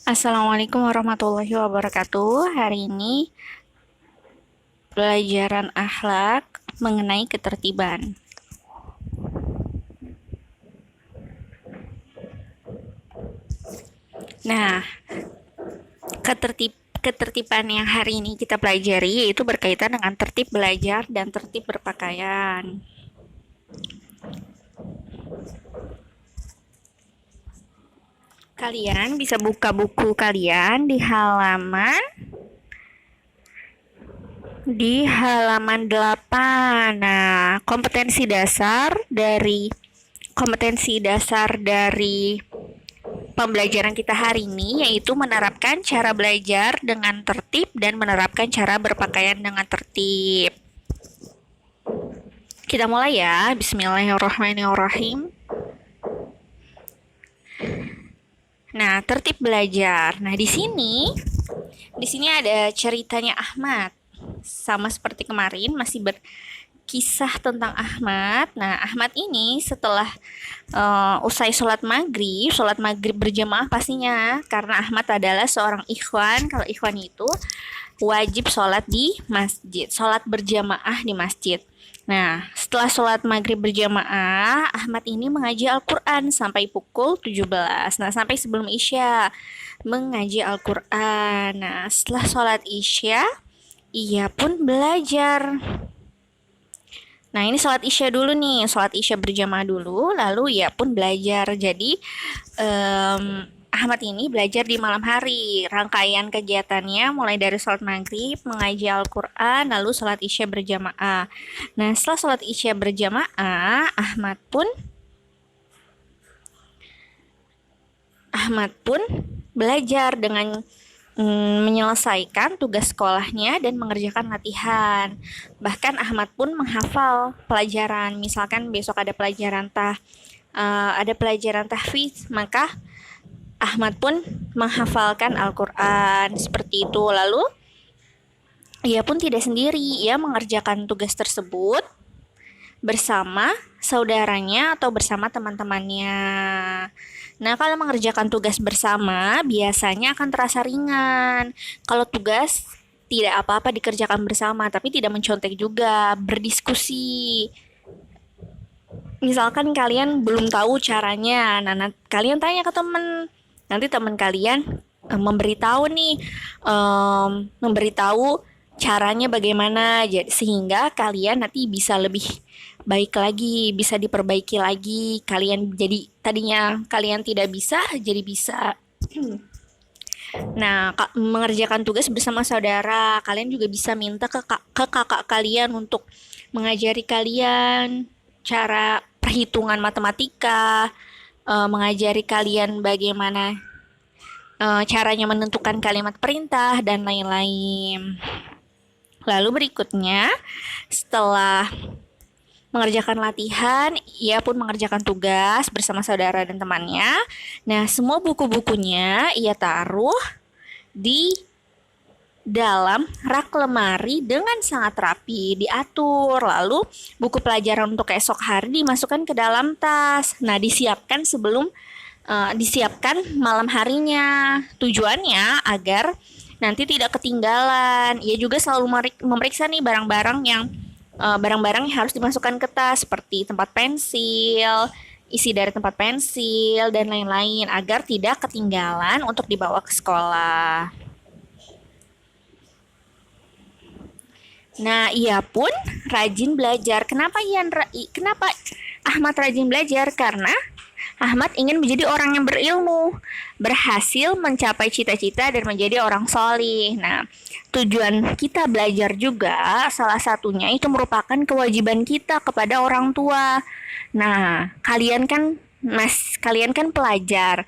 Assalamualaikum warahmatullahi wabarakatuh. Hari ini pelajaran akhlak mengenai ketertiban. Nah, ketertiban yang hari ini kita pelajari yaitu berkaitan dengan tertib belajar dan tertib berpakaian. Kalian bisa buka buku kalian di halaman 8. Nah, kompetensi dasar dari pembelajaran kita hari ini yaitu menerapkan cara belajar dengan tertib dan menerapkan cara berpakaian dengan tertib. Kita mulai ya. Bismillahirrahmanirrahim. Nah, tertib belajar. Nah, di sini ada ceritanya Ahmad. Sama seperti kemarin masih berkisah tentang Ahmad. Nah, Ahmad ini setelah usai sholat maghrib berjamaah pastinya, karena Ahmad adalah seorang ikhwan. Kalau ikhwan itu wajib sholat di masjid, sholat berjamaah di masjid. Nah, setelah sholat maghrib berjamaah, Ahmad ini mengaji Al-Quran sampai pukul 17. Nah, sampai sebelum Isya mengaji Al-Quran. Nah, setelah sholat Isya, ia pun belajar. Nah, ini sholat Isya dulu nih, sholat Isya berjamaah dulu, lalu ia pun belajar. Jadi, Ahmad ini belajar di malam hari. Rangkaian kegiatannya mulai dari sholat maghrib, mengaji Al-Quran, lalu sholat Isya berjamaah. Nah, setelah sholat Isya berjamaah, Ahmad pun belajar dengan menyelesaikan tugas sekolahnya dan mengerjakan latihan. Bahkan Ahmad pun menghafal pelajaran. Misalkan besok ada pelajaran tahfidz, maka Ahmad pun menghafalkan Al-Quran seperti itu. Lalu ia pun tidak sendiri, ia mengerjakan tugas tersebut bersama saudaranya atau bersama teman-temannya. Nah, kalau mengerjakan tugas bersama biasanya akan terasa ringan. Kalau tugas tidak apa-apa dikerjakan bersama, tapi tidak mencontek juga, berdiskusi. Misalkan kalian belum tahu caranya, nah kalian tanya ke teman, nanti teman kalian memberitahu caranya bagaimana, sehingga kalian nanti bisa lebih baik lagi, bisa diperbaiki lagi. Tadinya kalian tidak bisa, jadi bisa. Nah, mengerjakan tugas bersama saudara, kalian juga bisa minta ke kakak kalian untuk mengajari kalian cara perhitungan matematika, mengajari kalian bagaimana caranya menentukan kalimat perintah, dan lain-lain. Lalu berikutnya, setelah mengerjakan latihan, ia pun mengerjakan tugas bersama saudara dan temannya. Nah, semua buku-bukunya ia taruh di dalam rak lemari dengan sangat rapi, diatur. Lalu buku pelajaran untuk esok hari dimasukkan ke dalam tas. Nah, disiapkan malam harinya. Tujuannya agar nanti tidak ketinggalan. Ia juga selalu memeriksa nih barang-barang yang harus dimasukkan ke tas, seperti tempat pensil, isi dari tempat pensil, dan lain-lain, agar tidak ketinggalan untuk dibawa ke sekolah. Nah, ia pun rajin belajar. Kenapa Ahmad rajin belajar? Karena Ahmad ingin menjadi orang yang berilmu, berhasil mencapai cita-cita dan menjadi orang solih. Nah, tujuan kita belajar juga salah satunya itu merupakan kewajiban kita kepada orang tua. Nah, kalian kan pelajar.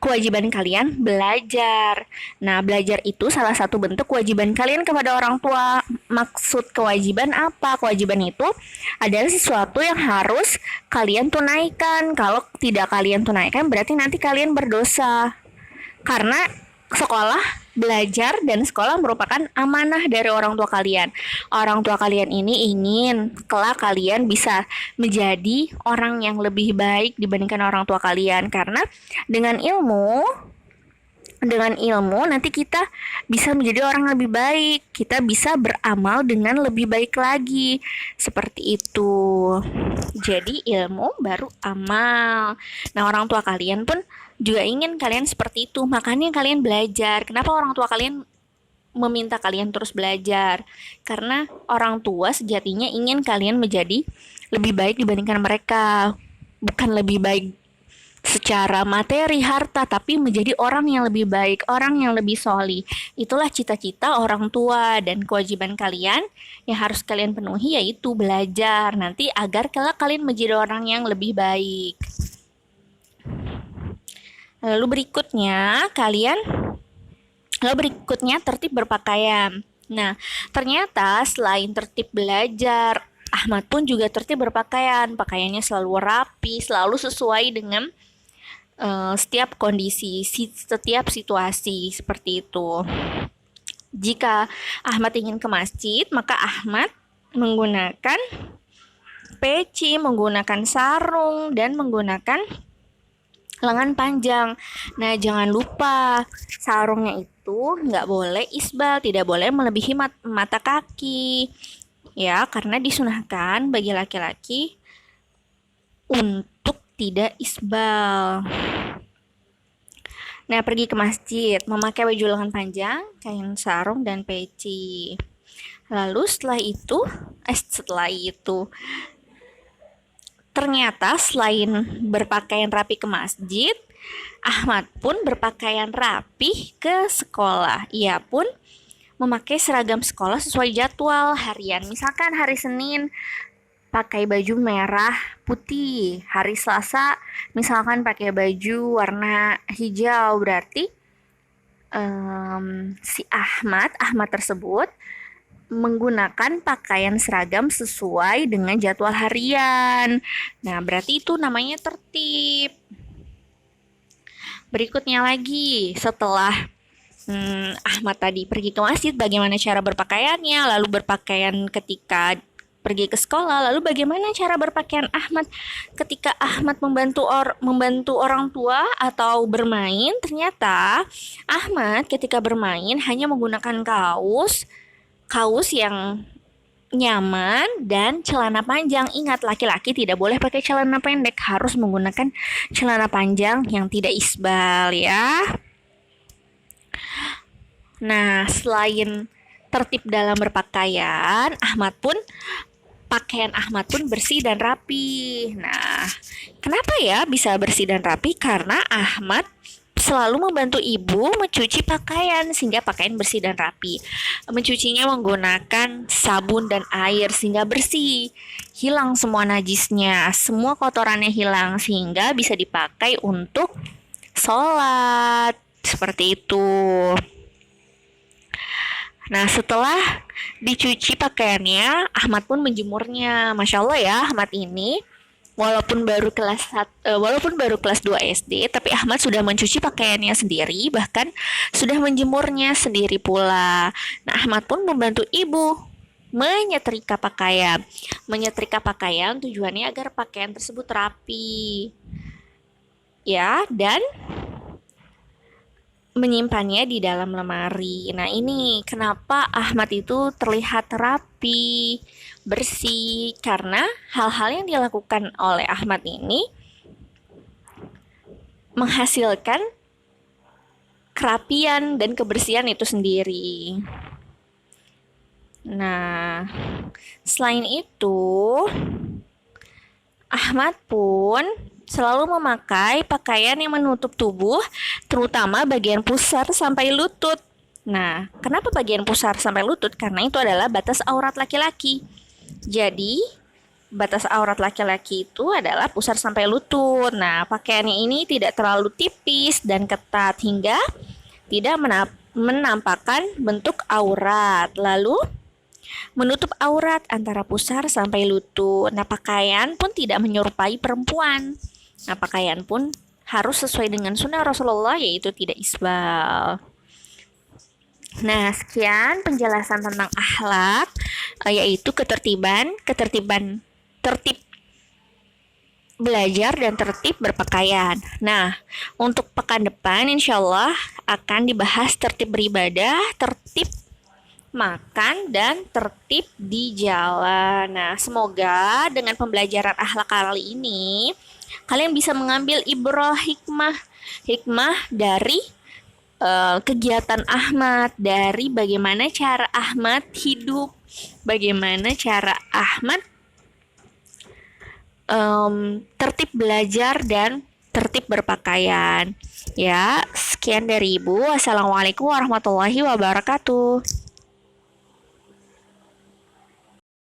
Kewajiban kalian belajar. Nah, belajar itu salah satu bentuk kewajiban kalian kepada orang tua. Maksud kewajiban apa? Kewajiban itu adalah sesuatu yang harus kalian tunaikan. Kalau tidak kalian tunaikan, berarti nanti kalian berdosa. Karena belajar dan sekolah merupakan amanah dari orang tua kalian. Orang tua kalian ini ingin kelak kalian bisa menjadi orang yang lebih baik dibandingkan orang tua kalian. Karena dengan ilmu Dengan ilmu nanti kita bisa menjadi orang yang lebih baik. Kita bisa beramal dengan lebih baik lagi. Seperti itu. Jadi ilmu baru amal. Nah, orang tua kalian pun juga ingin kalian seperti itu. Makanya kalian belajar. Kenapa orang tua kalian meminta kalian terus belajar? Karena orang tua sejatinya ingin kalian menjadi lebih baik dibandingkan mereka. Bukan lebih baik secara materi, harta, tapi menjadi orang yang lebih baik, orang yang lebih solih. Itulah cita-cita orang tua, dan kewajiban kalian yang harus kalian penuhi yaitu belajar nanti agar kelak kalian menjadi orang yang lebih baik. Lalu berikutnya tertib berpakaian. Nah, ternyata selain tertib belajar, Ahmad pun juga tertib berpakaian. Pakaiannya selalu rapi, selalu sesuai dengan setiap kondisi, setiap situasi, seperti itu. Jika Ahmad ingin ke masjid, maka Ahmad menggunakan peci, menggunakan sarung, dan menggunakan lengan panjang. Nah, jangan lupa sarungnya itu nggak boleh isbal, tidak boleh melebihi mata kaki. Ya, karena disunahkan bagi laki-laki untuk tidak isbal. Nah, pergi ke masjid, memakai baju lengan panjang, kain sarung, dan peci. Lalu setelah itu, ternyata selain berpakaian rapi ke masjid, Ahmad pun berpakaian rapi ke sekolah. Ia pun memakai seragam sekolah sesuai jadwal harian. Misalkan hari Senin pakai baju merah putih, hari Selasa misalkan pakai baju warna hijau, berarti si Ahmad tersebut menggunakan pakaian seragam sesuai dengan jadwal harian. Nah, berarti itu namanya tertib. Berikutnya lagi, setelah Ahmad tadi pergi ke masjid, bagaimana cara berpakaiannya, lalu berpakaian ketika pergi ke sekolah, lalu bagaimana cara berpakaian Ahmad ketika Ahmad membantu orang tua atau bermain. Ternyata Ahmad ketika bermain hanya menggunakan kaos yang nyaman dan celana panjang. Ingat, laki-laki tidak boleh pakai celana pendek, harus menggunakan celana panjang yang tidak isbal ya. Nah, selain tertib dalam berpakaian, pakaian Ahmad pun bersih dan rapi. Nah, kenapa ya bisa bersih dan rapi? Karena Ahmad selalu membantu ibu mencuci pakaian sehingga pakaian bersih dan rapi. Mencucinya menggunakan sabun dan air sehingga bersih. Hilang semua najisnya, semua kotorannya hilang sehingga bisa dipakai untuk sholat. Seperti itu. Nah, setelah dicuci pakaiannya, Ahmad pun menjemurnya. Masya Allah ya, Ahmad ini walaupun baru kelas 2 SD, tapi Ahmad sudah mencuci pakaiannya sendiri, bahkan sudah menjemurnya sendiri pula. Nah, Ahmad pun membantu ibu menyetrika pakaian. Menyetrika pakaian tujuannya agar pakaian tersebut rapi. Ya, dan menyimpannya di dalam lemari. Nah, ini kenapa Ahmad itu terlihat rapi, bersih, karena hal-hal yang dilakukan oleh Ahmad ini menghasilkan kerapian dan kebersihan itu sendiri. Nah, selain itu, Ahmad pun selalu memakai pakaian yang menutup tubuh, terutama bagian pusar sampai lutut. Nah, kenapa bagian pusar sampai lutut? Karena itu adalah batas aurat laki-laki. Jadi, batas aurat laki-laki itu adalah pusar sampai lutut. Nah, pakaiannya ini tidak terlalu tipis dan ketat hingga tidak menampakkan bentuk aurat. Lalu, menutup aurat antara pusar sampai lutut. Nah, pakaian pun tidak menyerupai perempuan. Nah, pakaian pun harus sesuai dengan sunnah Rasulullah, yaitu tidak isbal. Nah, sekian penjelasan tentang akhlak, yaitu tertib belajar dan tertib berpakaian. Nah, untuk pekan depan insya Allah akan dibahas tertib beribadah, tertib makan, dan tertib di jalan. Nah, semoga dengan pembelajaran akhlak kali ini kalian bisa mengambil ibrah hikmah dari kegiatan Ahmad, dari bagaimana cara Ahmad hidup, bagaimana cara Ahmad tertib belajar dan tertib berpakaian. Ya, sekian dari Ibu. Wassalamualaikum warahmatullahi wabarakatuh.